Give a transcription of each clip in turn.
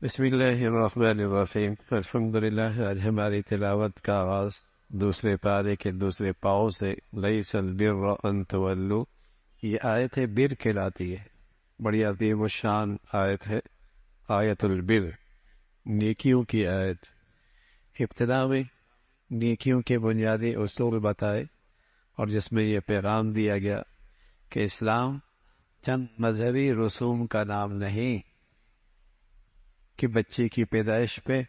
بسم اللہ الرحمن الرحیم الحمدللہ۔ آج ہماری تلاوت کا آغاز دوسرے پارے کے دوسرے پاؤں سے لیس البر ان تولوا، یہ آیت بر کہلاتی ہے، بڑی عظیم الشان آیت ہے، آیت البر، نیکیوں کی آیت۔ ابتدا میں نیکیوں کے بنیادی اصول بتائے اور جس میں یہ پیغام دیا گیا کہ اسلام چند مذہبی رسوم کا نام نہیں کہ بچے کی پیدائش پہ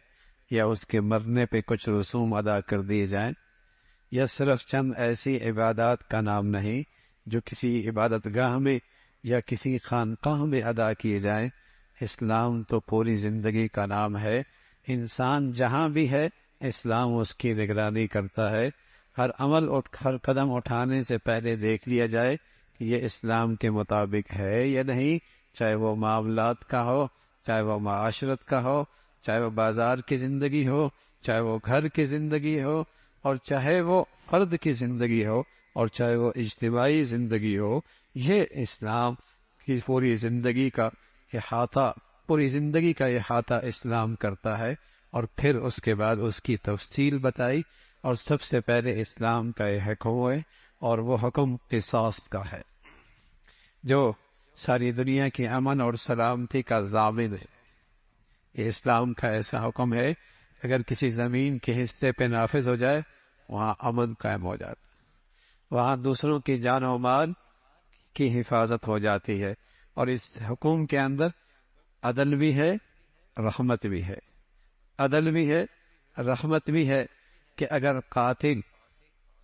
یا اس کے مرنے پہ کچھ رسوم ادا کر دیے جائیں، یا صرف چند ایسی عبادات کا نام نہیں جو کسی عبادت گاہ میں یا کسی خانقاہ میں ادا کیے جائیں۔ اسلام تو پوری زندگی کا نام ہے، انسان جہاں بھی ہے اسلام اس کی نگرانی کرتا ہے۔ ہر ہر قدم اٹھانے سے پہلے دیکھ لیا جائے کہ یہ اسلام کے مطابق ہے یا نہیں، چاہے وہ معاملات کا ہو، چاہے وہ معاشرت کا ہو، چاہے وہ بازار کی زندگی ہو، چاہے وہ گھر کی زندگی ہو، اور چاہے وہ فرد کی زندگی ہو، اور چاہے وہ اجتماعی زندگی ہو۔ یہ اسلام کی پوری زندگی کا احاطہ اسلام کرتا ہے، اور پھر اس کے بعد اس کی تفصیل بتائی، اور سب سے پہلے اسلام کا یہ حکم ہے، اور وہ حکم قصاص کا ہے جو ساری دنیا کی امن اور سلامتی کا ضامن ہے۔ یہ اسلام کا ایسا حکم ہے، اگر کسی زمین کے حصے پہ نافذ ہو جائے وہاں امن قائم ہو جاتا ہے، وہاں دوسروں کی جان و مال کی حفاظت ہو جاتی ہے، اور اس حکم کے اندر عدل بھی ہے، رحمت بھی ہے۔ عدل بھی ہے، رحمت بھی ہے کہ اگر قاتل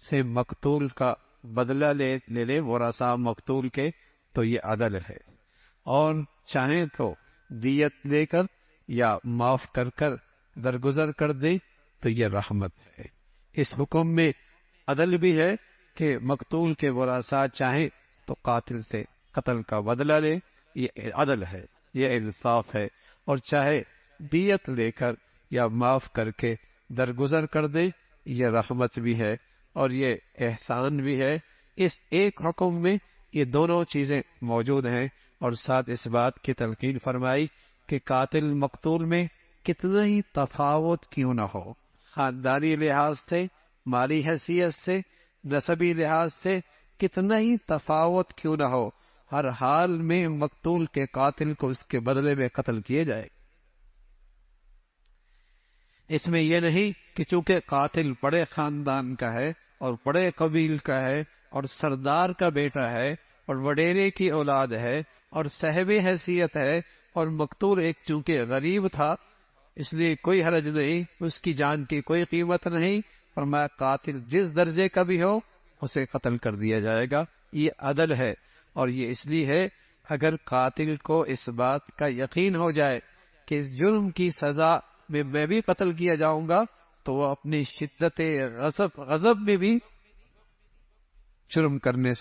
سے مقتول کا بدلہ لے لے ورثاء مقتول کے تو یہ عدل ہے، اور چاہیں تو دیت لے کر یا معاف کر کر درگزر کر دے تو یہ رحمت ہے۔ اس حکم میں عدل بھی ہے کہ مقتول کے ورثاء چاہیں تو قاتل سے قتل کا بدلہ لے، یہ عدل ہے، یہ انصاف ہے، اور چاہے دیت لے کر یا معاف کر کے درگزر کر دے، یہ رحمت بھی ہے اور یہ احسان بھی ہے۔ اس ایک حکم میں یہ دونوں چیزیں موجود ہیں، اور ساتھ اس بات کی تلقین فرمائی کہ قاتل مقتول میں کتنا ہی تفاوت کیوں نہ ہو، خاندانی لحاظ سے، مالی حیثیت سے، نسبی لحاظ سے کتنا ہی تفاوت کیوں نہ ہو، ہر حال میں مقتول کے قاتل کو اس کے بدلے میں قتل کیے جائے۔ اس میں یہ نہیں کہ چونکہ قاتل بڑے خاندان کا ہے اور بڑے قبیل کا ہے اور سردار کا بیٹا ہے اور وڈیرے کی اولاد ہے اور صاحب حیثیت ہے، اور مقتول ایک چونکہ غریب تھا اس لیے کوئی حرج نہیں، اس کی جان کی کوئی قیمت نہیں، فرمایا قاتل جس درجے کا بھی ہو اسے قتل کر دیا جائے گا۔ یہ عدل ہے، اور یہ اس لیے ہے اگر قاتل کو اس بات کا یقین ہو جائے کہ اس جرم کی سزا میں بھی قتل کیا جاؤں گا تو وہ اپنی شدت غضب میں بھی جرم کرنے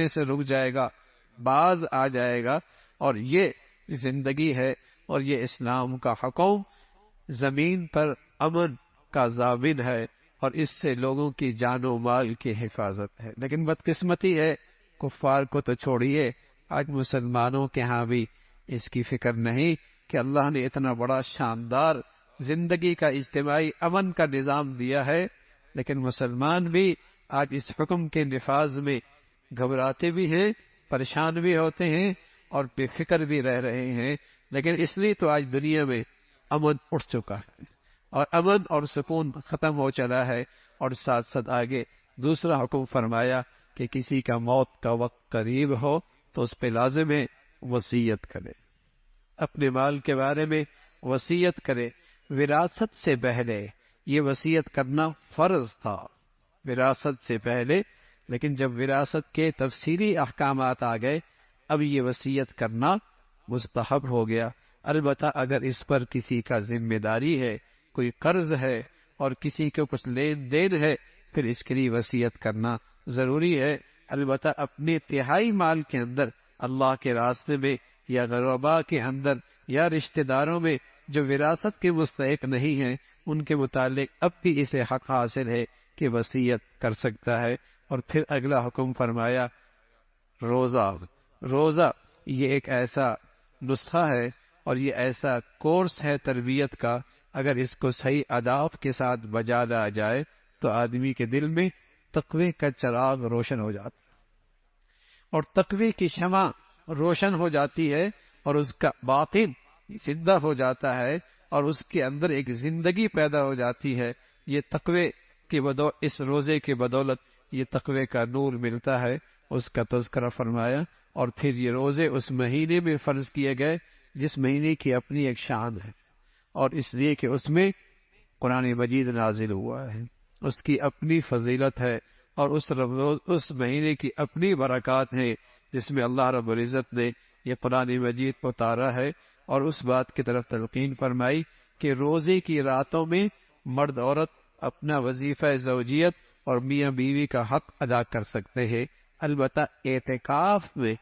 سے رک جائے گا، باز آ جائے گا۔ اور یہ زندگی ہے، اور یہ اسلام کا حکم زمین پر امن کا ضامن ہے، اور اس سے لوگوں کی جان و مال کی حفاظت ہے۔ لیکن بدقسمتی ہے، کفار کو تو چھوڑیے، آج مسلمانوں کے ہاں بھی اس کی فکر نہیں کہ اللہ نے اتنا بڑا شاندار زندگی کا اجتماعی امن کا نظام دیا ہے، لیکن مسلمان بھی آج اس حکم کے نفاذ میں گھبراتے بھی ہیں، پریشان بھی ہوتے ہیں اور بے فکر بھی رہ رہے ہیں۔ لیکن اس لیے تو آج دنیا میں امن اٹھ چکا ہے، اور امن اور سکون ختم ہو چلا ہے، اور ساتھ ساتھ آگے دوسرا حکم فرمایا کہ کسی کا موت کا وقت قریب ہو تو اس پہ لازم ہے وصیت کرے، اپنے مال کے بارے میں وصیت کرے۔ وراثت سے پہلے یہ وصیت کرنا فرض تھا، وراثت سے پہلے، لیکن جب وراثت کے تفصیلی احکامات آ گئے اب یہ وصیت کرنا مستحب ہو گیا۔ البتہ اگر اس پر کسی کا ذمہ داری ہے، کوئی قرض ہے اور کسی کو کچھ لین دین ہے، پھر اس کے لیے وصیت کرنا ضروری ہے۔ البتہ اپنے تہائی مال کے اندر اللہ کے راستے میں یا غرباء کے اندر یا رشتہ داروں میں جو وراثت کے مستحق نہیں ہیں ان کے متعلق اب بھی اسے حق حاصل ہے کہ وصیت کر سکتا ہے۔ اور پھر اگلا حکم فرمایا روزہ یہ ایک ایسا نسخہ ہے اور یہ ایسا کورس ہے تربیت کا، اگر اس کو صحیح آداب کے ساتھ بجا لایا جائے تو آدمی کے دل میں تقوی کا چراغ روشن ہو جاتا ہے، اور تقوی کی شمع روشن ہو جاتی ہے، اور اس کا باطن زندہ ہو جاتا ہے، اور اس کے اندر ایک زندگی پیدا ہو جاتی ہے۔ یہ تقوی کی اس روزے کی بدولت یہ تقوی کا نور ملتا ہے، اس کا تذکرہ فرمایا۔ اور پھر یہ روزے اس مہینے میں فرض کیے گئے جس مہینے کی اپنی ایک شان ہے، اور اس لیے کہ اس میں قرآن مجید نازل ہوا ہے، اس کی اپنی فضیلت ہے، اور اس مہینے کی اپنی برکات ہیں، جس میں اللہ رب العزت نے یہ قرآن مجید کو اتارا ہے، اور اس بات کی طرف تلقین فرمائی کہ روزے کی راتوں میں مرد عورت اپنا وظیفہ زوجیت اور میاں بیوی کا حق ادا کر سکتے ہیں، البتہ اعتکاف میں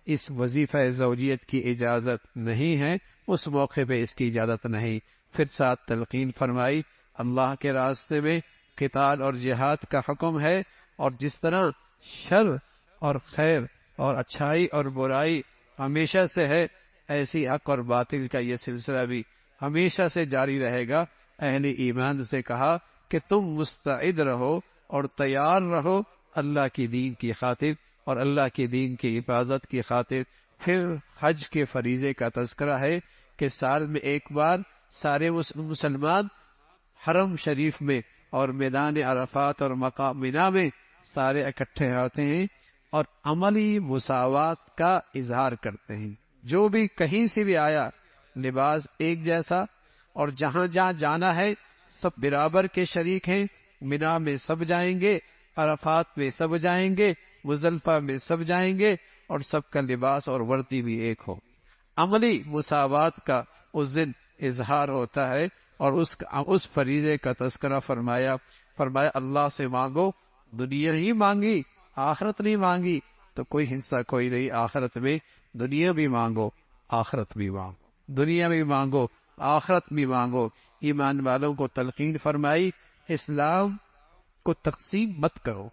اس وظیفہ زوجیت کی اجازت نہیں ہے، اس موقع پہ اس کی اجازت نہیں۔ پھر ساتھ تلقین فرمائی اللہ کے راستے میں قتال اور جہاد کا حکم ہے، اور جس طرح شر اور خیر اور اچھائی اور برائی ہمیشہ سے ہے، ایسی حق اور باطل کا یہ سلسلہ بھی ہمیشہ سے جاری رہے گا۔ اہل ایمان سے کہا کہ تم مستعد رہو اور تیار رہو اللہ کی دین کی خاطر اور اللہ کی دین کی حفاظت کی خاطر۔ پھر حج کے فریضے کا تذکرہ ہے کہ سال میں ایک بار سارے مسلمان حرم شریف میں اور میدان عرفات اور مقام مینا میں سارے اکٹھے ہوتے ہیں اور عملی مساوات کا اظہار کرتے ہیں۔ جو بھی کہیں سے بھی آیا لباس ایک جیسا، اور جہاں جہاں جانا ہے سب برابر کے شریک ہیں، مینا میں سب جائیں گے، عرفات میں سب جائیں گے، مزدلفہ میں سب جائیں گے، اور سب کا لباس اور وردی بھی ایک ہو۔ عملی مساوات کا اس دن اظہار ہوتا ہے، اور اس فریضے کا تذکرہ فرمایا اللہ سے مانگو، دنیا نہیں مانگی، آخرت نہیں مانگی تو کوئی حصہ کوئی نہیں آخرت میں، دنیا بھی مانگو آخرت بھی مانگو، دنیا بھی مانگو آخرت بھی مانگو۔ ایمان والوں کو تلقین فرمائی اسلام کو تقسیم مت کرو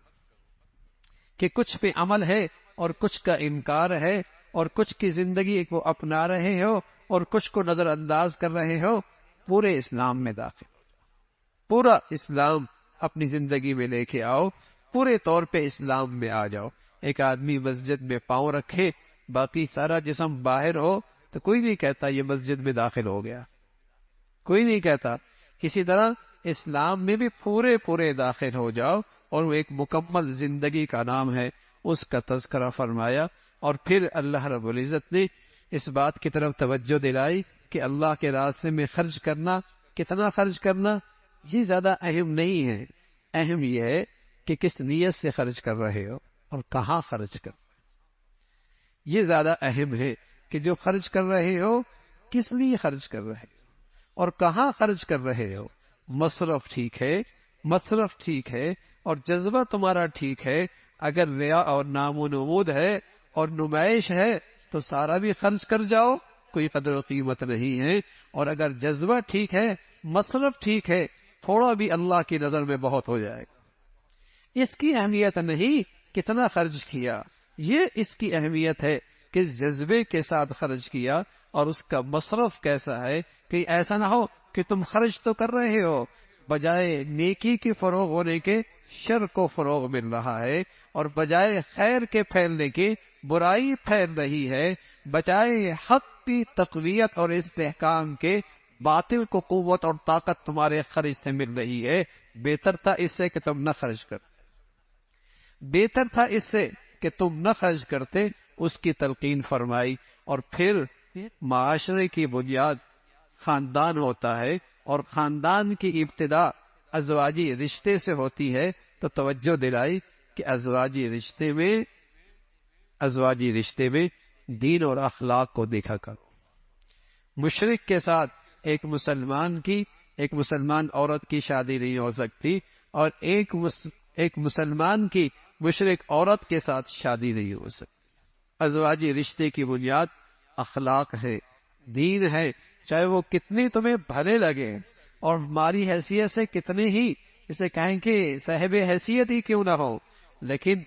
کہ کچھ پہ عمل ہے اور کچھ کا انکار ہے، اور کچھ کی زندگی کو اپنا رہے ہو اور کچھ کو نظر انداز کر رہے ہو۔ پورے اسلام میں داخل، پورا اسلام اپنی زندگی میں لے کے آؤ، پورے طور پہ اسلام میں آ جاؤ۔ ایک آدمی مسجد میں پاؤں رکھے باقی سارا جسم باہر ہو تو کوئی نہیں کہتا یہ مسجد میں داخل ہو گیا، کوئی نہیں کہتا۔ اسی طرح اسلام میں بھی پورے داخل ہو جاؤ، اور وہ ایک مکمل زندگی کا نام ہے، اس کا تذکرہ فرمایا۔ اور پھر اللہ رب العزت نے اس بات کی طرف توجہ دلائی کہ اللہ کے راستے میں خرچ کرنا، کتنا خرچ کرنا یہ زیادہ اہم نہیں ہے، اہم یہ ہے کہ کس نیت سے خرچ کر رہے ہو اور کہاں خرچ کر، یہ زیادہ اہم ہے کہ جو خرچ کر رہے ہو کس لیے خرچ کر رہے ہو اور کہاں خرچ کر رہے ہو۔ مصرف ٹھیک ہے اور جذبہ تمہارا ٹھیک ہے۔ اگر ریا اور نام و نمود ہے اور نمائش ہے تو سارا بھی خرچ کر جاؤ، کوئی قدر و قیمت نہیں ہے۔ اور اگر جذبہ ٹھیک ہے، مصرف ٹھیک ہے، تھوڑا بھی اللہ کی نظر میں بہت ہو جائے گا۔ اس کی اہمیت نہیں کتنا خرچ کیا، یہ اس کی اہمیت ہے کہ جذبے کے ساتھ خرچ کیا اور اس کا مصرف کیسا ہے، کہ ایسا نہ ہو کہ تم خرچ تو کر رہے ہو، بجائے نیکی کے فروغ ہونے کے شر کو فروغ مل رہا ہے، اور بجائے خیر کے پھیلنے کے برائی پھیل رہی ہے، بجائے حق کی تقویت اور استحکام کے باطل کو قوت اور طاقت تمہارے خرچ سے مل رہی ہے۔ بہتر تھا اس سے کہ تم نہ خرچ کرتے، بہتر تھا اس سے کہ تم نہ خرچ کرتے، اس کی تلقین فرمائی۔ اور پھر معاشرے کی بنیاد خاندان ہوتا ہے، اور خاندان کی ابتدا ازواجی رشتے سے ہوتی ہے، تو توجہ دلائی کہ ازواجی رشتے میں دین اور اخلاق کو دیکھا کرو۔ مشرک کے ساتھ ایک مسلمان عورت کی شادی نہیں ہو سکتی، اور ایک مسلمان کی مشرک عورت کے ساتھ شادی نہیں ہو سکتی۔ ازواجی رشتے کی بنیاد اخلاق ہے، دین ہے، چاہے وہ کتنی تمہیں بھلے لگے اور ہماری حیثیت سے کتنے ہی اسے کہیں کہ صاحب حیثیت ہی کیوں نہ ہو، لیکن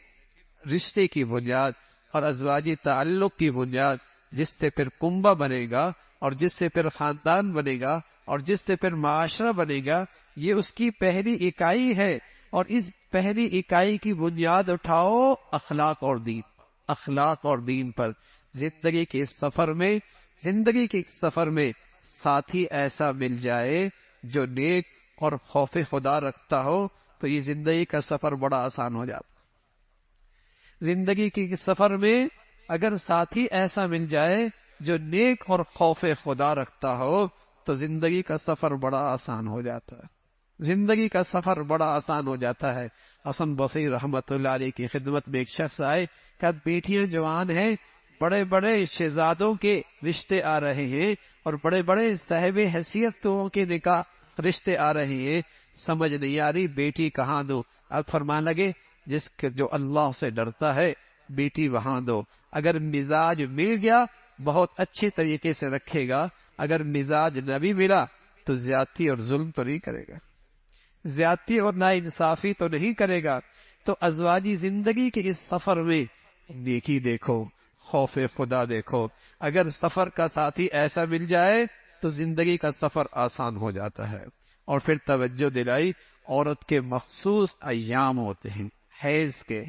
رشتے کی بنیاد اور ازواجی تعلق کی بنیاد جس سے پھر کنبہ بنے گا اور جس سے پھر خاندان بنے گا اور جس سے پھر معاشرہ بنے گا، یہ اس کی پہلی اکائی ہے۔ اور اس پہلی اکائی کی بنیاد اٹھاؤ اخلاق اور دین، اخلاق اور دین پر۔ زندگی کے اس سفر میں ساتھی ایسا مل جائے جو نیک اور خوف خدا رکھتا ہو تو یہ زندگی کا سفر بڑا آسان ہو جاتا۔ زندگی کے سفر میں اگر ساتھی ایسا مل جائے جو نیک اور خوف خدا رکھتا ہو تو زندگی کا سفر بڑا آسان ہو جاتا ہے، زندگی کا سفر بڑا آسان ہو جاتا ہے۔ حسن بصری رحمت اللہ علیہ کی خدمت میں ایک شخص آئے، کہ بیٹیاں جوان ہیں، بڑے بڑے شہزادوں کے رشتے آ رہے ہیں اور بڑے بڑے صاحب حیثیتوں کے نکاح رشتے آ رہے ہیں، سمجھ نہیں آ رہی بیٹی کہاں دو۔ اب فرمان لگے جو اللہ سے ڈرتا ہے بیٹی وہاں دو۔ اگر مزاج مل گیا بہت اچھے طریقے سے رکھے گا، اگر مزاج نہ بھی ملا تو زیادتی اور ظلم تو نہیں کرے گا، زیادتی اور ناانصافی تو نہیں کرے گا۔ تو ازواجی زندگی کے اس سفر میں نیکی دیکھو، خوف خدا دیکھو۔ اگر سفر کا ساتھی ایسا مل جائے تو زندگی کا سفر آسان ہو جاتا ہے۔ اور پھر توجہ دلائی، عورت کے مخصوص ایام ہوتے ہیں حیض کے،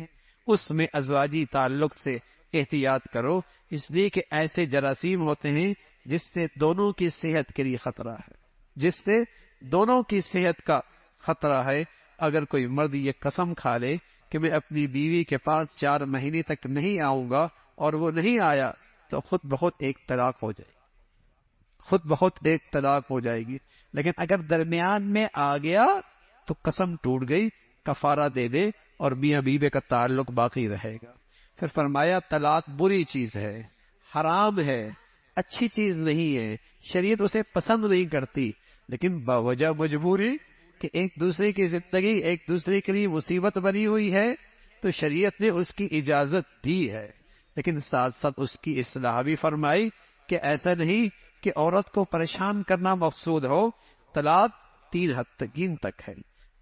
اس میں ازواجی تعلق سے احتیاط کرو، اس لیے کہ ایسے جراثیم ہوتے ہیں جس سے دونوں کی صحت کے لیے خطرہ ہے، جس سے دونوں کی صحت کا خطرہ ہے۔ اگر کوئی مرد یہ قسم کھا لے کہ میں اپنی بیوی کے پاس 4 مہینے تک نہیں آؤں گا اور وہ نہیں آیا تو خود بخود ایک طلاق ہو جائے گی، خود بخود ایک طلاق ہو جائے گی۔ لیکن اگر درمیان میں آ گیا تو قسم ٹوٹ گئی، کفارہ دے دے اور میاں بیوی کا تعلق باقی رہے گا۔ پھر فرمایا طلاق بری چیز ہے، حرام ہے، اچھی چیز نہیں ہے، شریعت اسے پسند نہیں کرتی، لیکن باوجہ مجبوری کہ ایک دوسرے کی زندگی ایک دوسرے کے لیے مصیبت بنی ہوئی ہے تو شریعت نے اس کی اجازت دی ہے، لیکن ساتھ ساتھ اس کی اصلاح بھی فرمائی کہ ایسا نہیں کہ عورت کو پریشان کرنا مقصود ہو۔ طلاق 3 تک ہے،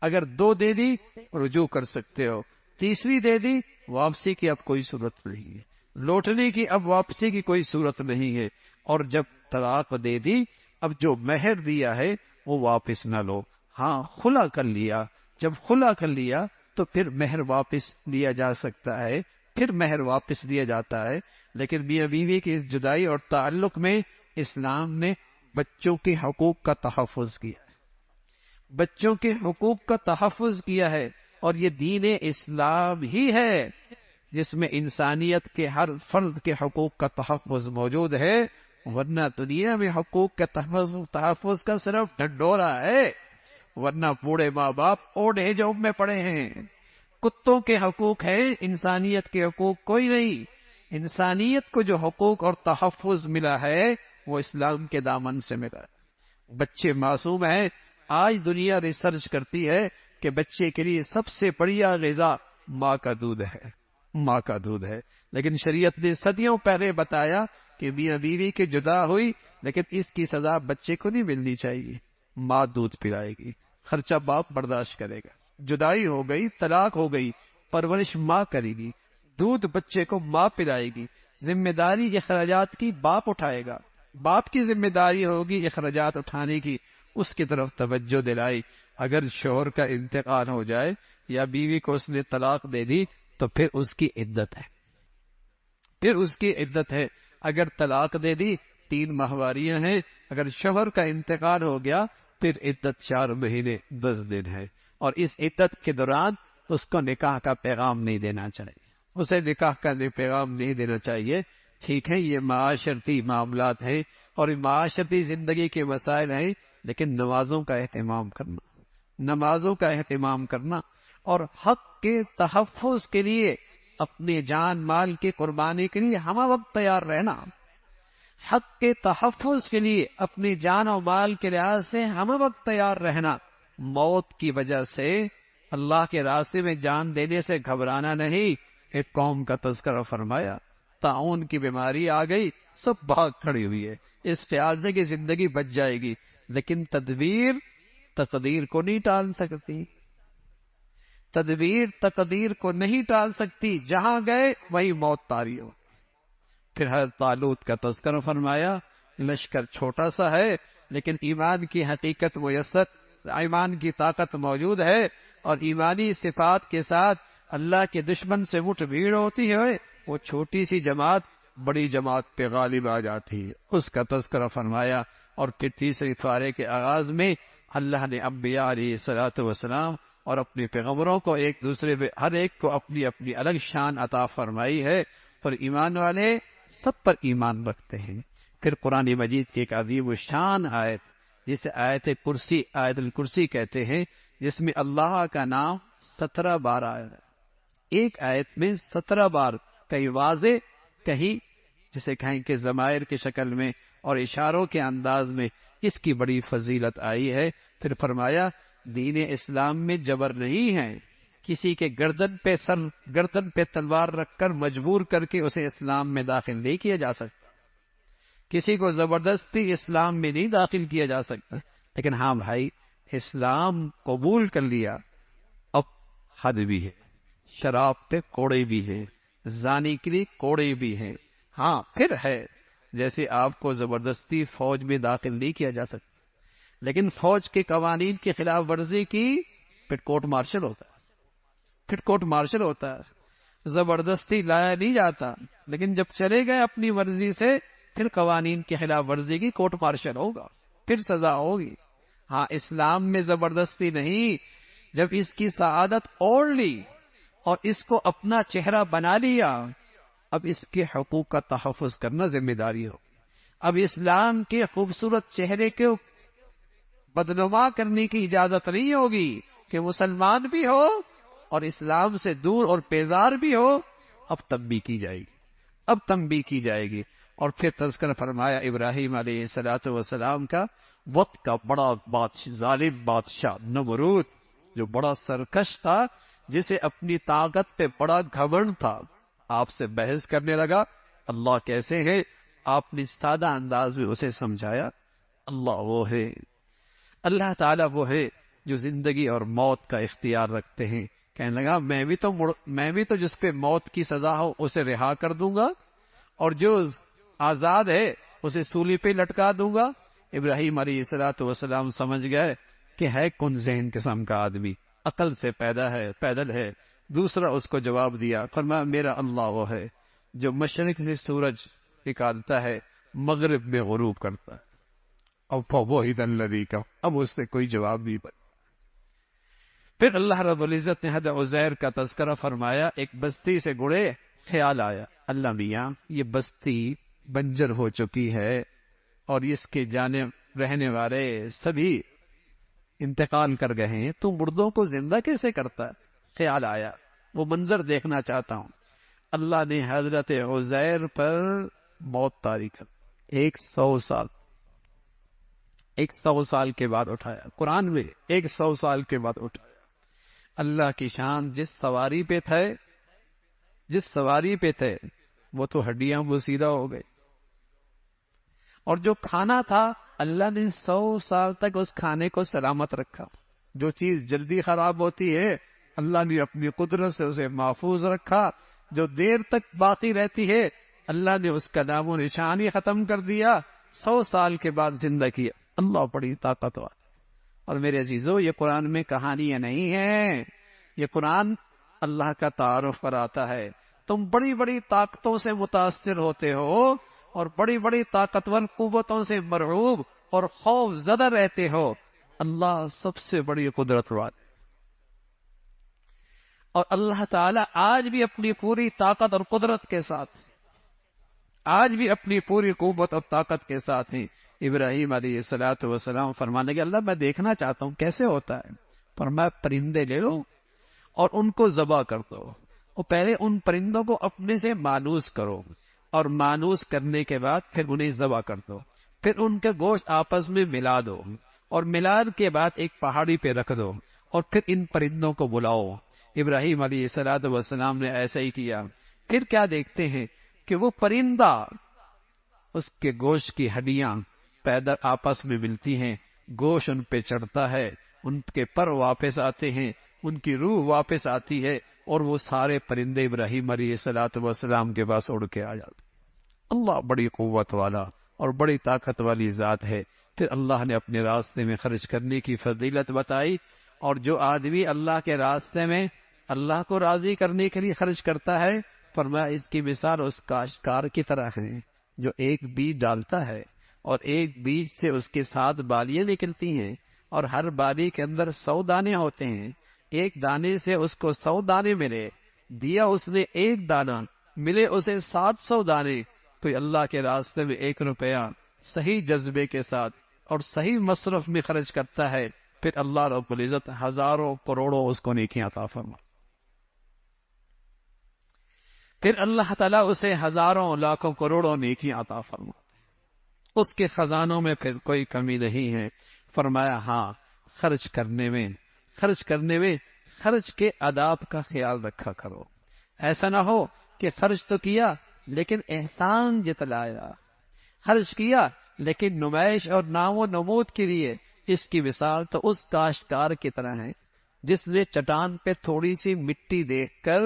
اگر 2 دے دی رجوع کر سکتے ہو، تیسری دے دی واپسی کی اب کوئی صورت نہیں ہے، لوٹنے کی اب واپسی کی کوئی صورت نہیں ہے۔ اور جب طلاق دے دی اب جو مہر دیا ہے وہ واپس نہ لو، ہاں خلا کر لیا، جب خلا کر لیا تو پھر مہر واپس لیا جا سکتا ہے، پھر مہر واپس لیا جاتا ہے۔ لیکن میاں بیوی کی اس جدائی اور تعلق میں اسلام نے بچوں کے حقوق کا تحفظ کیا ہے، بچوں کے حقوق کا تحفظ کیا ہے، اور یہ دین اسلام ہی ہے جس میں انسانیت کے ہر فرد کے حقوق کا تحفظ موجود ہے، ورنہ دنیا میں حقوق کے تحفظ کا صرف ڈھنڈورا ہے، ورنہ بوڑھے ماں باپ اوڑھے جوب میں پڑے ہیں۔ کتوں کے حقوق ہیں، انسانیت کے حقوق کوئی نہیں۔ انسانیت کو جو حقوق اور تحفظ ملا ہے وہ اسلام کے دامن سے ملا ہے۔ بچے معصوم ہیں، آج دنیا ریسرچ کرتی ہے کہ بچے کے لیے سب سے بڑھیا غذا ماں کا دودھ ہے، ماں کا دودھ ہے، لیکن شریعت نے صدیوں پہلے بتایا کہ میاں بیوی کی جدا ہوئی لیکن اس کی سزا بچے کو نہیں ملنی چاہیے، ماں دودھ پلائے گی، خرچہ باپ برداشت کرے گا، جدائی ہو گئی، طلاق ہو گئی، پرورش ماں کرے گی، دودھ بچے کو ماں پلائے گی، ذمہ داری اخراجات کی باپ اٹھائے گا، باپ کی ذمہ داری ہوگی اخراجات اٹھانے کی، اس کی طرف توجہ دلائی۔ اگر شوہر کا انتقال ہو جائے یا بیوی کو اس نے طلاق دے دی تو پھر اس کی عدت ہے، پھر اس کی عدت ہے۔ اگر طلاق دے دی 3 ماہواریاں ہیں، اگر شوہر کا انتقال ہو گیا پھر عدت 4 مہینے 10 دن ہے، اور اس عدت کے دوران اس کو نکاح کا پیغام نہیں دینا چاہیے، اسے نکاح کا پیغام نہیں دینا چاہیے۔ ٹھیک ہے یہ معاشرتی معاملات ہیں اور معاشرتی زندگی کے مسائل ہیں، لیکن نمازوں کا اہتمام کرنا، نمازوں کا اہتمام کرنا اور حق کے تحفظ کے لیے اپنے جان مال کی قربانی کے لیے ہم وقت تیار رہنا، حق کے تحفظ کے لیے اپنی جان و مال کے لحاظ سے ہم وقت تیار رہنا، موت کی وجہ سے اللہ کے راستے میں جان دینے سے گھبرانا نہیں۔ ایک قوم کا تذکرہ فرمایا، طاعون کی بیماری آ گئی، سب بھاگ کھڑی ہوئی ہے، اس خیال سے کہ زندگی بچ جائے گی، لیکن تدبیر تقدیر کو نہیں ٹال سکتی، تدبیر تقدیر کو نہیں ٹال سکتی، جہاں گئے وہی موت طاری ہو، پھر حضرت طالوت کا تذکرہ فرمایا، لشکر چھوٹا سا ہے لیکن ایمان کی حقیقت میسر، ایمان کی طاقت موجود ہے، اور ایمانی صفات کے ساتھ اللہ کے دشمن سے مٹھ بھیڑ ہوتی ہے، وہ چھوٹی سی جماعت بڑی جماعت پہ غالب آ جاتی ہے، اس کا تذکرہ فرمایا۔ اور پھر تیسری پارے کے آغاز میں اللہ نے انبیاء علیہ الصلوۃ والسلام اور اپنے پیغمبروں کو ایک دوسرے پہ ہر ایک کو اپنی اپنی الگ شان عطا فرمائی ہے، اور ایمان والے سب پر ایمان رکھتے ہیں۔ پھر قرآن مجید کی ایک عظیم الشان آیت جسے آیت کرسی، آیت الکرسی کہتے ہیں، جس میں اللہ کا نام 17 بار آیا ہے۔ ایک آیت میں 17 بار، کہیں واضح، کہیں جسے کہیں کہ ضمائر کی شکل میں اور اشاروں کے انداز میں، اس کی بڑی فضیلت آئی ہے۔ پھر فرمایا دین اسلام میں جبر نہیں ہے، کسی کے گردن پہ تلوار رکھ کر مجبور کر کے اسے اسلام میں داخل نہیں کیا جا سکتا، کسی کو زبردستی اسلام میں نہیں داخل کیا جا سکتا، لیکن ہاں بھائی اسلام قبول کر لیا، اب حد بھی ہے، شراب پہ کوڑے بھی ہے، زانی کے لیے کوڑے بھی ہیں، ہاں پھر ہے جیسے آپ کو زبردستی فوج میں داخل نہیں کیا جا سکتا، لیکن فوج کے قوانین کی خلاف ورزی کی پھر کورٹ مارشل ہوتا ہے، پھر کورٹ مارشل ہوتا ہے، زبردستی لایا نہیں جاتا، لیکن جب چلے گئے اپنی مرضی سے پھر قوانین کی خلاف ورزی کی کورٹ مارشل ہوگا، پھر سزا ہوگی۔ ہاں اسلام میں زبردستی نہیں، جب اس کی سعادت اوڑھ لی اور اس کو اپنا چہرہ بنا لیا، اب اس کے حقوق کا تحفظ کرنا ذمہ داری ہو، اب اسلام کے خوبصورت چہرے کو بدنما کرنے کی اجازت نہیں ہوگی کہ مسلمان بھی ہو اور اسلام سے دور اور بیزار بھی ہو، اب تنبیہ کی جائے گی، اب تنبیہ کی جائے گی۔ اور پھر تذکرہ فرمایا ابراہیم علیہ السلام کا، وقت کا بڑا ظالم بادشاہ نمرود، جو بڑا سرکش تھا، جسے اپنی طاقت پہ بڑا گھمنڈ تھا، آپ سے بحث کرنے لگا اللہ کیسے ہے، آپ نے سادہ انداز میں اسے سمجھایا اللہ وہ ہے، اللہ تعالیٰ وہ ہے جو زندگی اور موت کا اختیار رکھتے ہیں۔ کہنے لگا میں بھی تو جس پہ موت کی سزا ہو اسے رہا کر دوں گا، اور جو آزاد ہے اسے سولی پہ لٹکا دوں گا۔ ابراہیم علیہ السلام سمجھ گئے کہ ہے کن ذہن قسم کا آدمی، عقل سے پیدل ہے۔ دوسرا اس کو جواب دیا، فرمایا میرا اللہ وہ ہے جو مشرق سے سورج نکالتا ہے، مغرب میں غروب کرتا ہے، اب وحید الذی کا، اب اس سے کوئی جواب نہیں بنا۔ پھر اللہ رب العزت نے حضرت عزیر کا تذکرہ فرمایا، ایک بستی سے گڑے، خیال آیا اللہ میاں یہ بستی بنجر ہو چکی ہے اور اس کے جانب رہنے والے سبھی انتقال کر گئے ہیں، تو مردوں کو زندہ کیسے کرتا ہے؟ خیال آیا وہ منظر دیکھنا چاہتا ہوں۔ اللہ نے حضرت عزیر پر موت طاری کر 100 سال کے بعد اٹھایا، قرآن میں 100 سال کے بعد اٹھایا۔ اللہ کی شان، جس سواری پہ تھے وہ تو ہڈیاں بوسیدہ ہو گئی، اور جو کھانا تھا اللہ نے 100 سال تک اس کھانے کو سلامت رکھا۔ جو چیز جلدی خراب ہوتی ہے اللہ نے اپنی قدرت سے اسے محفوظ رکھا، جو دیر تک باقی رہتی ہے اللہ نے اس کا نام و نشان ہی ختم کر دیا، 100 سال کے بعد زندہ کیا۔ اللہ بڑی طاقتور۔ اور میرے عزیزو یہ قرآن میں کہانیاں نہیں ہیں، یہ قرآن اللہ کا تعارف کراتا ہے۔ تم بڑی بڑی طاقتوں سے متاثر ہوتے ہو اور بڑی بڑی طاقتور قوتوں سے مرعوب اور خوف زدہ رہتے ہو، اللہ سب سے بڑی قدرت والے، اور اللہ تعالیٰ آج بھی اپنی پوری طاقت اور قدرت کے ساتھ، آج بھی اپنی پوری قوت اور طاقت کے ساتھ ہیں۔ ابراہیم علیہ السلام فرمانے کے اللہ میں دیکھنا چاہتا ہوں کیسے ہوتا ہے، فرمایا پرندے لے لو اور ان کو ذبح کر دو، اور پہلے ان پرندوں کو اپنے سے مانوس کرو، اور مانوس کرنے کے بعد پھر انہیں ذبح کر دو، پھر ان کا گوشت آپس میں ملا دو، اور ملان کے بعد ایک پہاڑی پہ رکھ دو، اور پھر ان پرندوں کو بلاؤ۔ ابراہیم علیہ السلام نے ایسا ہی کیا۔ پھر کیا دیکھتے ہیں کہ وہ پرندہ، اس کے گوشت کی ہڈیاں پیدا آپس میں ملتی ہیں، گوشت ان پہ چڑھتا ہے، ان کے پر واپس آتے ہیں، ان کی روح واپس آتی ہے، اور وہ سارے پرندے ابراہیم علیہ السلام کے پاس اڑ کے آ جاتے۔ اللہ بڑی قوت والا اور بڑی طاقت والی ذات ہے۔ پھر اللہ نے اپنے راستے میں خرچ کرنے کی فضیلت بتائی، اور جو آدمی اللہ کے راستے میں اللہ کو راضی کرنے کے لیے خرچ کرتا ہے، فرمایا اس کی مثال اس کاشتکار کی طرح ہے جو ایک بیج ڈالتا ہے، اور ایک بیج سے اس کے 7 بالیاں نکلتی ہیں، اور ہر بالی کے اندر 100 دانے ہوتے ہیں۔ ایک دانے سے اس کو 100 دانے ملے، دیا اس نے ایک دانہ، ملے اسے 700 دانے۔ کوئی اللہ کے راستے میں 1 روپیہ صحیح جذبے کے ساتھ اور صحیح مصرف میں خرچ کرتا ہے، پھر اللہ رب العزت ہزاروں کروڑوں اس کو نیکیاں عطا فرما، پھر اللہ تعالیٰ اسے ہزاروں لاکھوں کروڑوں نیکیاں عطا فرما، اس کے خزانوں میں پھر کوئی کمی نہیں ہے۔ فرمایا ہاں، خرچ کرنے میں خرچ کے آداب کا خیال رکھا کرو۔ ایسا نہ ہو کہ خرچ تو کیا لیکن احسان جتلایا، خرچ کیا لیکن نمائش اور نام و نمود کے لیے۔ اس کی مثال تو اس کاشتکار کی طرح ہے جس نے چٹان پہ تھوڑی سی مٹی دیکھ کر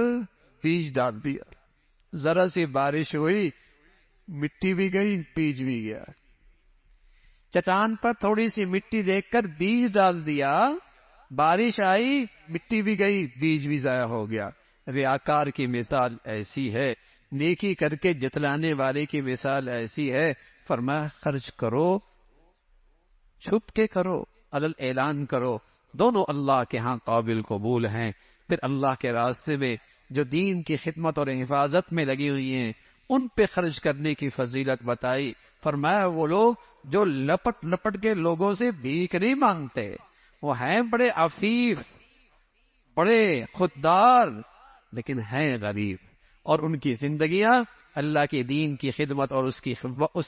بیج ڈال دیا، ذرا سی بارش ہوئی، مٹی بھی گئی، بیج بھی گیا۔ چٹان پر تھوڑی سی مٹی دیکھ کر بیج ڈال دیا، بارش آئی، مٹی بھی گئی، بیج بھی ضائع ہو گیا۔ ریاکار کی مثال ایسی ہے، نیکی کر کے جتلانے والے کی مثال ایسی ہے۔ فرمایا خرچ کرو، چھپ کے کرو، علل اعلان کرو، دونوں اللہ کے ہاں قابل قبول ہیں۔ پھر اللہ کے راستے میں جو دین کی خدمت اور حفاظت میں لگی ہوئی ہیں، ان پہ خرچ کرنے کی فضیلت بتائی۔ فرمایا وہ لوگ جو لپٹ لپٹ کے لوگوں سے بھیک نہیں مانگتے، وہ ہیں بڑے عفیف، بڑے خوددار، لیکن ہیں غریب، اور ان کی زندگیاں اللہ کے دین کی خدمت اور اس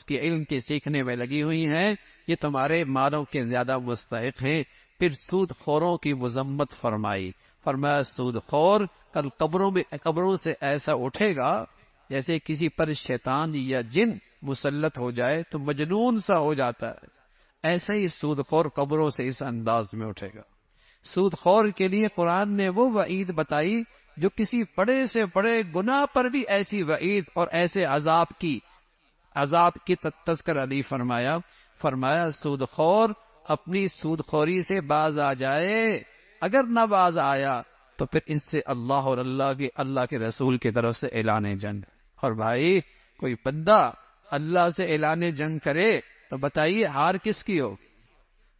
کے علم کے سیکھنے میں لگی ہوئی ہیں۔ یہ تمہارے مالوں کے زیادہ مستحق ہیں۔ پھر سود خوروں کی مذمت فرمائی۔ فرمایا سود خور کل قبروں سے ایسا اٹھے گا جیسے کسی پر شیطان یا جن مسلط ہو جائے تو مجنون سا ہو جاتا ہے، ایسا ہی سود خور قبروں سے اس انداز میں اٹھے گا۔ سود خور کے لیے قرآن نے وہ وعید بتائی جو کسی بڑے سے بڑے گناہ پر بھی ایسی وعید اور ایسے عذاب کی تذکرہ نہیں فرمایا۔ فرمایا سود خور اپنی سود خوری سے باز آ جائے، اگر نہ باز آیا تو پھر اس سے اللہ اور اللہ کے رسول کی طرف سے اعلان جنگ۔ اور بھائی کوئی بندہ اللہ سے اعلان جنگ کرے تو بتائیے ہار کس کی ہو؟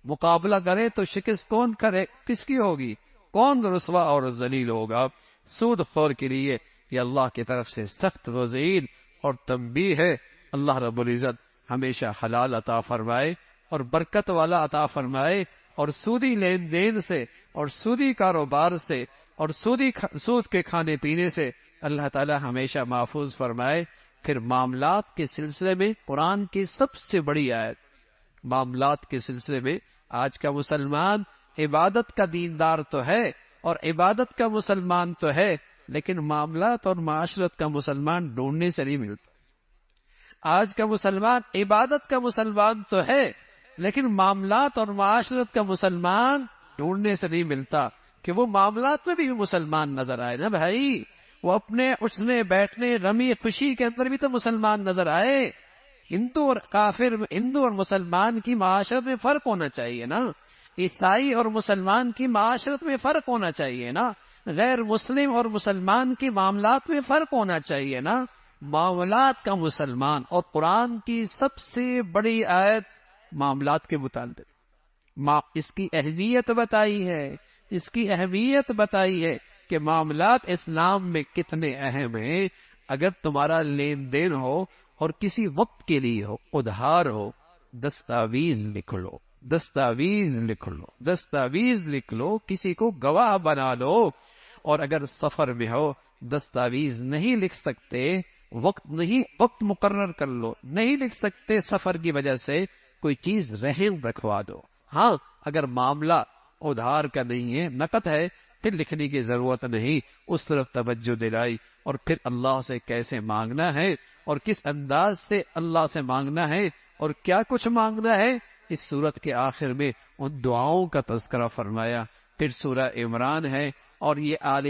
مقابلہ کرے تو شکست کون کرے، کس کی ہوگی؟ کون رسوا اور ذلیل ہوگا؟ سود خور کے لیے یہ اللہ کی طرف سے سخت وعید اور تنبیہ ہے۔ اللہ رب العزت ہمیشہ حلال عطا فرمائے اور برکت والا عطا فرمائے، اور سودی لین دین سے اور سودی کاروبار سے اور سود کے کھانے پینے سے اللہ تعالی ہمیشہ محفوظ فرمائے۔ پھر معاملات کے سلسلے میں قرآن کی سب سے بڑی آیت، معاملات کے سلسلے میں آج کا مسلمان عبادت کا دیندار تو ہے اور عبادت کا مسلمان تو ہے، لیکن معاملات اور معاشرت کا مسلمان ڈھونڈنے سے نہیں ملتا۔ آج کا مسلمان عبادت کا مسلمان تو ہے، لیکن معاملات اور معاشرت کا مسلمان ڈھونڈنے سے نہیں ملتا کہ وہ معاملات میں بھی مسلمان نظر آئے نا بھائی، وہ اپنے اٹھنے بیٹھنے رمی خوشی کے اندر بھی تو مسلمان نظر آئے۔ ہندو اور کافر، ہندو اور مسلمان کی معاشرت میں فرق ہونا چاہیے نا، عیسائی اور مسلمان کی معاشرت میں فرق ہونا چاہیے نا، غیر مسلم اور مسلمان کی معاملات میں فرق ہونا چاہیے نا۔ معاملات کا مسلمان، اور قرآن کی سب سے بڑی آیت معاملات کے متعلق اس کی اہمیت بتائی ہے کہ معاملات اسلام میں کتنے اہم ہیں۔ اگر تمہارا لین دین ہو اور کسی وقت کے لیے ہو، ادھار ہو، دستاویز لکھ لو، کسی کو گواہ بنا لو، اور اگر سفر میں ہو دستاویز نہیں لکھ سکتے، وقت مقرر کر لو، نہیں لکھ سکتے سفر کی وجہ سے، کوئی چیز رہن رکھوا دو۔ ہاں اگر معاملہ ادھار کا نہیں ہے، نقد ہے، پھر لکھنے کی ضرورت نہیں، اس طرف توجہ دلائی۔ اور پھر اللہ سے کیسے مانگنا ہے اور کس انداز سے اللہ سے مانگنا ہے اور کیا کچھ مانگنا ہے، اس سورت کے آخر میں ان دعاؤں کا تذکرہ فرمایا۔ پھر سورہ عمران ہے، اور یہ آل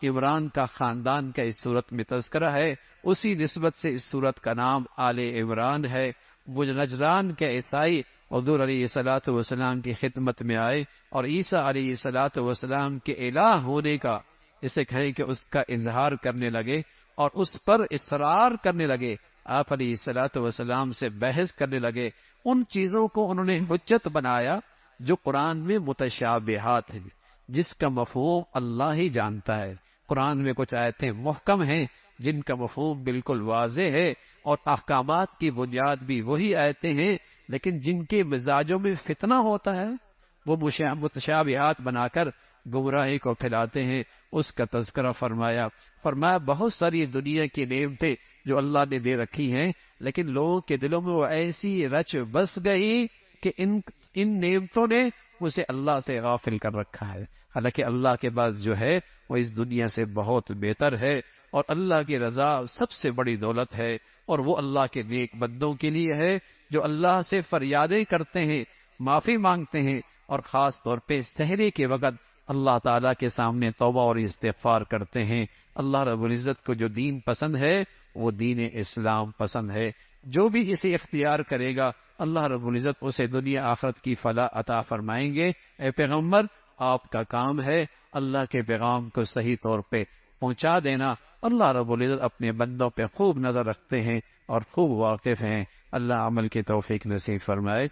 عمران کا خاندان کا اس صورت میں تذکرہ ہے۔ اسی نسبت سے اس صورت کا نام آل عمران ہے۔ وہ نجران کے عیسائی حضور علیہ الصلوۃ والسلام کی خدمت میں آئے اور عیسیٰ علیہ الصلوۃ والسلام کے الہ ہونے کا، اسے کہیں کہ اس کا اظہار کرنے لگے اور اس پر اصرار کرنے لگے۔ آپ علیہ الصلوۃ والسلام سے بحث کرنے لگے، ان چیزوں کو انہوں نے حجت بنایا جو قرآن میں متشابہات ہیں، جس کا مفہوم اللہ ہی جانتا ہے۔ قرآن میں کچھ آیتیں محکم ہیں جن کا مفہوم بالکل واضح ہے، اور احکامات کی بنیاد بھی وہی آیتیں ہیں، لیکن جن کے مزاجوں میں فتنہ ہوتا ہے وہ متشابہات بنا کر گمراہی کو پھیلاتے ہیں۔ اس کا تذکرہ فرمایا بہت ساری دنیا کی نعمتیں جو اللہ نے دے رکھی ہیں، لیکن لوگوں کے دلوں میں وہ ایسی رچ بس گئی کہ ان نعمتوں نے اسے اللہ سے غافل کر رکھا ہے، حالانکہ اللہ کے پاس جو ہے وہ اس دنیا سے بہت بہتر ہے، اور اللہ کی رضا سب سے بڑی دولت ہے، اور وہ اللہ کے نیک بندوں کے لیے ہے جو اللہ سے فریادیں کرتے ہیں، معافی مانگتے ہیں، اور خاص طور پہ سحری کے وقت اللہ تعالیٰ کے سامنے توبہ اور استغفار کرتے ہیں۔ اللہ رب العزت کو جو دین پسند ہے وہ دین اسلام پسند ہے۔ جو بھی اسے اختیار کرے گا اللہ رب العزت اسے دنیا آخرت کی فلاح عطا فرمائیں گے۔ اے پیغمبر، آپ کا کام ہے اللہ کے پیغام کو صحیح طور پہ پہنچا دینا۔ اللہ رب العزت اپنے بندوں پہ خوب نظر رکھتے ہیں اور خوب واقف ہیں۔ اللہ عمل کی توفیق نصیب فرمائے۔